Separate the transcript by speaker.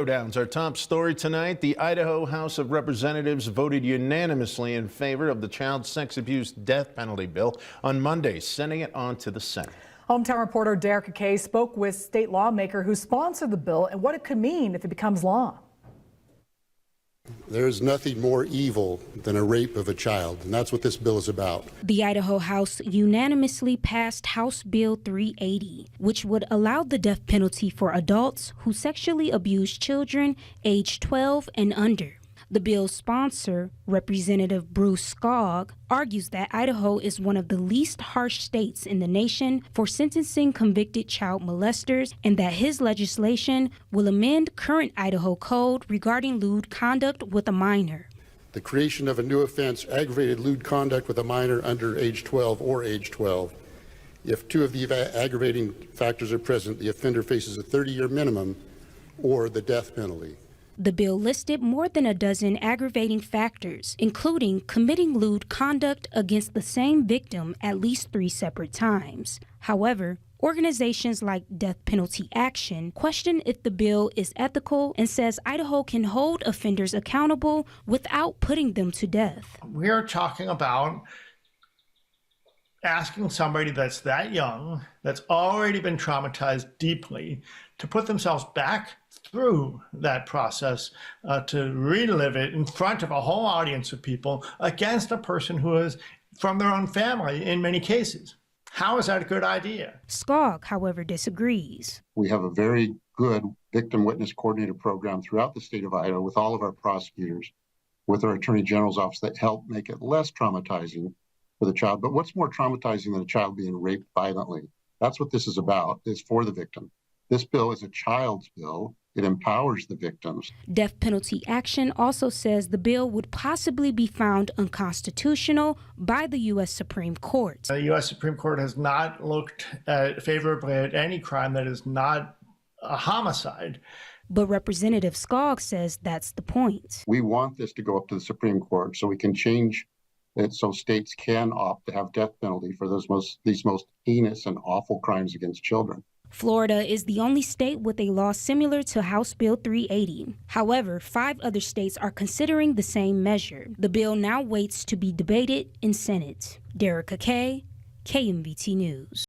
Speaker 1: Showdowns, our top story tonight. The Idaho House of Representatives voted unanimously in favor of the child sex abuse death penalty bill on Monday, sending it on to the Senate.
Speaker 2: Hometown reporter Derek Kay spoke with state lawmaker who sponsored the bill and what it could mean if it becomes law.
Speaker 3: There is nothing more evil than a rape of a child, and that's what this bill is about.
Speaker 4: The Idaho House unanimously passed House Bill 380, which would allow the death penalty for adults who sexually abuse children aged 12 and under. The bill's sponsor, Representative Bruce Skog, argues that Idaho is one of the least harsh states in the nation for sentencing convicted child molesters and that his legislation will amend current Idaho code regarding lewd conduct with a minor.
Speaker 3: The creation of a new offense, aggravated lewd conduct with a minor under age 12 or age 12. If two of the aggravating factors are present, the offender faces a 30-year minimum or the death penalty.
Speaker 4: The bill listed more than a dozen aggravating factors, including committing lewd conduct against the same victim at least 3 separate times. However, organizations like Death Penalty Action question if the bill is ethical and says Idaho can hold offenders accountable without putting them to death.
Speaker 5: We're talking about asking somebody that's that young, that's already been traumatized deeply, to put themselves back through that process, to relive it in front of a whole audience of people against a person who is from their own family in many cases. How is that a good idea?
Speaker 4: Skog, however, disagrees.
Speaker 3: We have a very good victim witness coordinator program throughout the state of Idaho with all of our prosecutors, with our Attorney General's office that help make it less traumatizing for the child. But what's more traumatizing than a child being raped violently? That's what this is about, is for the victim. This bill is a child's bill. It empowers the victims.
Speaker 4: Death Penalty Action also says the bill would possibly be found unconstitutional by the U.S. Supreme Court.
Speaker 5: The U.S. Supreme Court has not looked favorably at any crime that is not a homicide.
Speaker 4: But Representative Skog says that's the point.
Speaker 3: We want this to go up to the Supreme Court so we can change it so states can opt to have death penalty for these most heinous and awful crimes against children.
Speaker 4: Florida is the only state with a law similar to House Bill 380. However, 5 other states are considering the same measure. The bill now waits to be debated in Senate. Derek Kay, KMVT News.